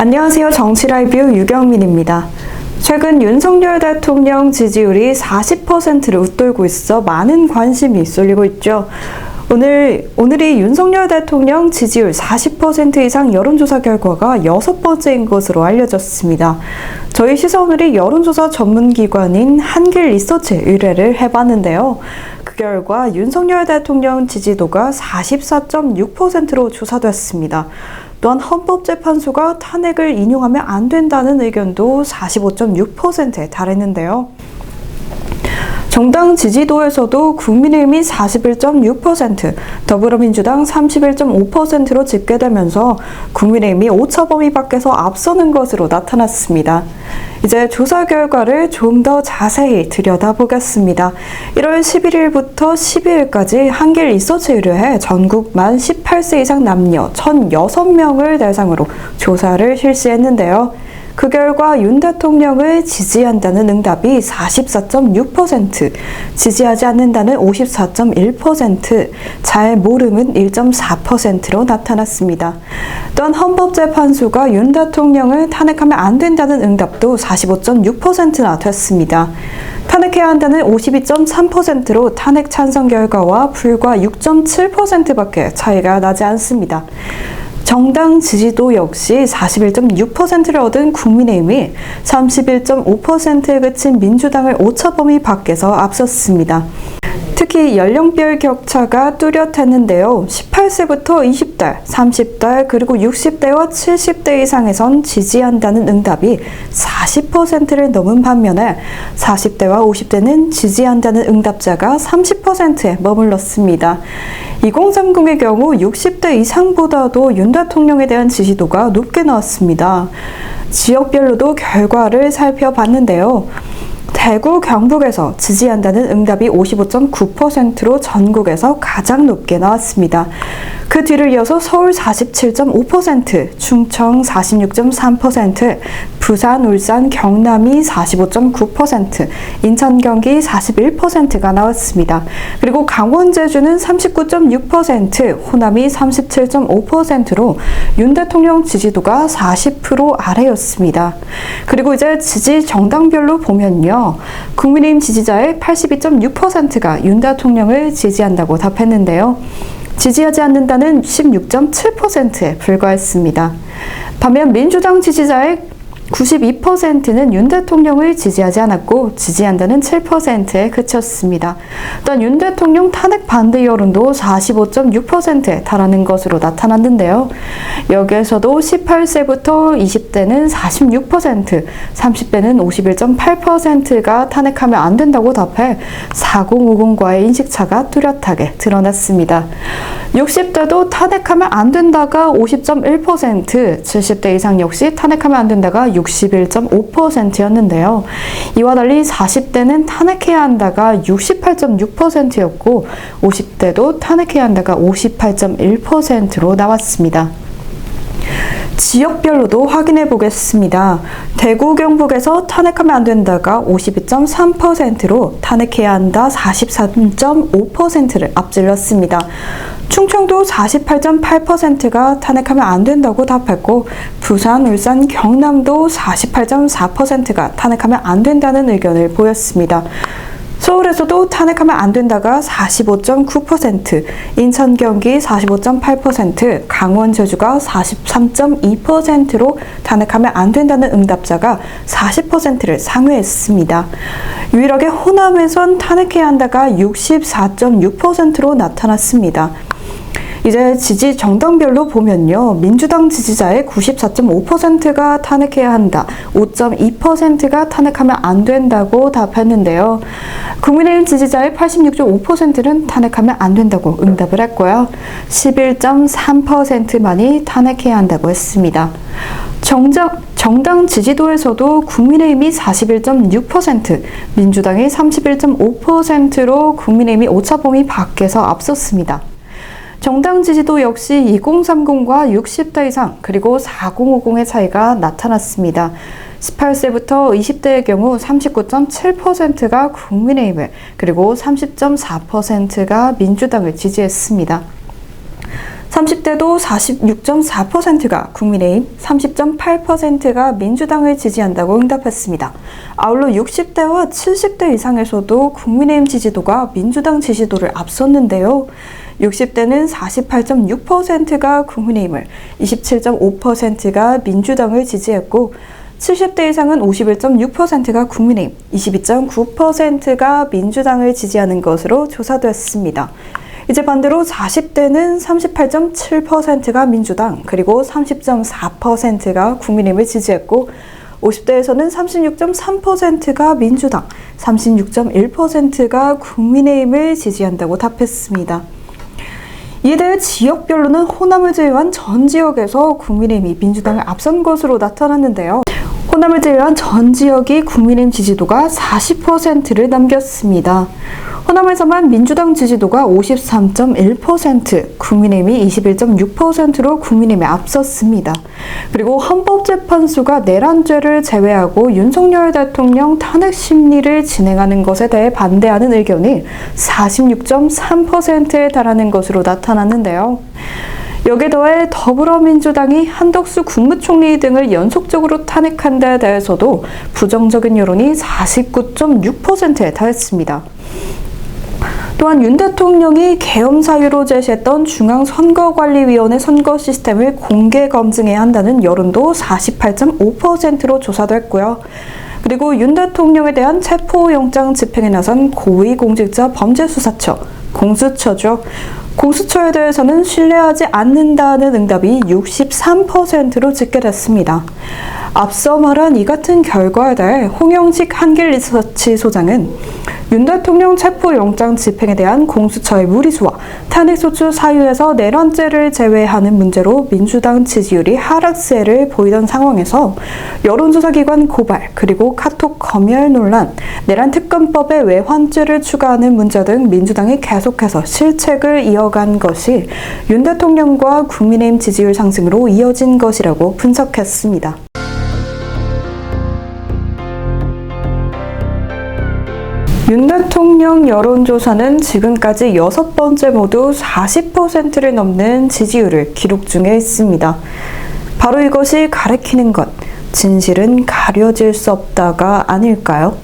안녕하세요. 정치라이브 유경민입니다. 최근 윤석열 대통령 지지율이 40%를 웃돌고 있어 많은 관심이 쏠리고 있죠. 오늘이 윤석열 대통령 지지율 40% 이상 여론조사 결과가 6번째인 것으로 알려졌습니다. 저희 시사오늘이 여론조사 전문기관인 한길리서치에 의뢰를 해봤는데요. 그 결과 윤석열 대통령 지지도가 44.6%로 조사됐습니다. 또한 헌법재판소가 탄핵을 인용하면 안 된다는 의견도 45.6%에 달했는데요. 정당 지지도에서도 국민의힘이 41.6%, 더불어민주당 31.5%로 집계되면서 국민의힘이 오차범위 밖에서 앞서는 것으로 나타났습니다. 이제 조사 결과를 좀 더 자세히 들여다보겠습니다. 1월 11일부터 12일까지 한길리서치에 의뢰해 전국 만 18세 이상 남녀 1,006명을 대상으로 조사를 실시했는데요. 그 결과 윤 대통령을 지지한다는 응답이 44.6%, 지지하지 않는다는 54.1%, 잘 모름은 1.4%로 나타났습니다. 또한 헌법재판소가 윤 대통령을 탄핵하면 안 된다는 응답도 45.6%나 됐습니다. 탄핵해야 한다는 52.3%로 탄핵 찬성 결과와 불과 6.7%밖에 차이가 나지 않습니다. 정당 지지도 역시 41.6%를 얻은 국민의힘이 31.5%에 그친 민주당을 오차범위 밖에서 앞섰습니다. 특히 연령별 격차가 뚜렷했는데요. 18세부터 20대, 30대, 그리고 60대와 70대 이상에선 지지한다는 응답이 40%를 넘은 반면에 40대와 50대는 지지한다는 응답자가 30%에 머물렀습니다. 2030의 경우 60대 이상보다도 윤 대통령에 대한 지지도가 높게 나왔습니다. 지역별로도 결과를 살펴봤는데요. 대구, 경북에서 지지한다는 응답이 55.9%로 전국에서 가장 높게 나왔습니다. 그 뒤를 이어서 서울 47.5%, 충청 46.3%, 부산, 울산, 경남이 45.9%, 인천, 경기 41%가 나왔습니다. 그리고 강원, 제주는 39.6%, 호남이 37.5%로 윤 대통령 지지도가 40% 아래였습니다. 그리고 이제 지지 정당별로 보면요. 국민의힘 지지자의 82.6%가 윤 대통령을 지지한다고 답했는데요. 지지하지 않는다는 16.7%에 불과했습니다. 반면 민주당 지지자의 92%는 윤 대통령을 지지하지 않았고 지지한다는 7%에 그쳤습니다. 또한 윤 대통령 탄핵 반대 여론도 45.6%에 달하는 것으로 나타났는데요. 여기에서도 18세부터 20대는 46%, 30대는 51.8%가 탄핵하면 안 된다고 답해 4050과의 인식차가 뚜렷하게 드러났습니다. 60대도 탄핵하면 안 된다가 50.1%, 70대 이상 역시 탄핵하면 안 된다가 61.5%였는데요. 이와 달리 40대는 탄핵해야 한다가 68.6%였고 50대도 탄핵해야 한다가 58.1%로 나왔습니다. 지역별로도 확인해 보겠습니다. 대구, 경북에서 탄핵하면 안 된다가 52.3%로 탄핵해야 한다 43.5%를 앞질렀습니다. 충청도 48.8%가 탄핵하면 안 된다고 답했고 부산, 울산, 경남도 48.4%가 탄핵하면 안 된다는 의견을 보였습니다. 서울에서도 탄핵하면 안 된다가 45.9%, 인천, 경기 45.8%, 강원, 제주가 43.2%로 탄핵하면 안 된다는 응답자가 40%를 상회했습니다. 유일하게 호남에선 탄핵해야 한다가 64.6%로 나타났습니다. 이제 지지 정당별로 보면요. 민주당 지지자의 94.5%가 탄핵해야 한다, 5.2%가 탄핵하면 안 된다고 답했는데요. 국민의힘 지지자의 86.5%는 탄핵하면 안 된다고 응답을 했고요. 11.3%만이 탄핵해야 한다고 했습니다. 정당 지지도에서도 국민의힘이 41.6%, 민주당이 31.5%로 국민의힘이 오차범위 밖에서 앞섰습니다. 정당 지지도 역시 2030과 60대 이상 그리고 4050의 차이가 나타났습니다. 18세부터 20대의 경우 39.7%가 국민의힘을 그리고 30.4%가 민주당을 지지했습니다. 30대도 46.4%가 국민의힘, 30.8%가 민주당을 지지한다고 응답했습니다. 아울러 60대와 70대 이상에서도 국민의힘 지지도가 민주당 지지도를 앞섰는데요. 60대는 48.6%가 국민의힘을, 27.5%가 민주당을 지지했고 70대 이상은 51.6%가 국민의힘, 22.9%가 민주당을 지지하는 것으로 조사됐습니다. 이제 반대로 40대는 38.7%가 민주당, 그리고 30.4%가 국민의힘을 지지했고 50대에서는 36.3%가 민주당, 36.1%가 국민의힘을 지지한다고 답했습니다. 이에 대해 지역별로는 호남을 제외한 전 지역에서 국민의힘이 민주당을 앞선 것으로 나타났는데요. 호남을 제외한 전 지역이 국민의힘 지지도가 40%를 넘겼습니다. 호남에서만 민주당 지지도가 53.1%, 국민의힘이 21.6%로 국민의힘에 앞섰습니다. 그리고 헌법재판소가 내란죄를 제외하고 윤석열 대통령 탄핵 심리를 진행하는 것에 대해 반대하는 의견이 46.3%에 달하는 것으로 나타났는데요. 여기에 더해 더불어민주당이 한덕수 국무총리 등을 연속적으로 탄핵한 데 대해서도 부정적인 여론이 49.6%에 달했습니다. 또한 윤 대통령이 계엄 사유로 제시했던 중앙선거관리위원회 선거 시스템을 공개 검증해야 한다는 여론도 48.5%로 조사됐고요. 그리고 윤 대통령에 대한 체포영장 집행에 나선 고위공직자 범죄수사처, 공수처죠. 공수처에 대해서는 신뢰하지 않는다는 응답이 63%로 집계됐습니다. 앞서 말한 이 같은 결과에 대해 홍영식 한길리서치 소장은 윤 대통령 체포영장 집행에 대한 공수처의 무리수와 탄핵소추 사유에서 내란죄를 제외하는 문제로 민주당 지지율이 하락세를 보이던 상황에서 여론조사기관 고발, 그리고 카톡 검열 논란, 내란특검법에 외환죄를 추가하는 문제 등 민주당이 계속해서 실책을 이어간 것이 윤 대통령과 국민의힘 지지율 상승으로 이어진 것이라고 분석했습니다. 윤 대통령 여론조사는 지금까지 6번째 모두 40%를 넘는 지지율을 기록 중에 있습니다. 바로 이것이 가리키는 것, 진실은 가려질 수 없다가 아닐까요?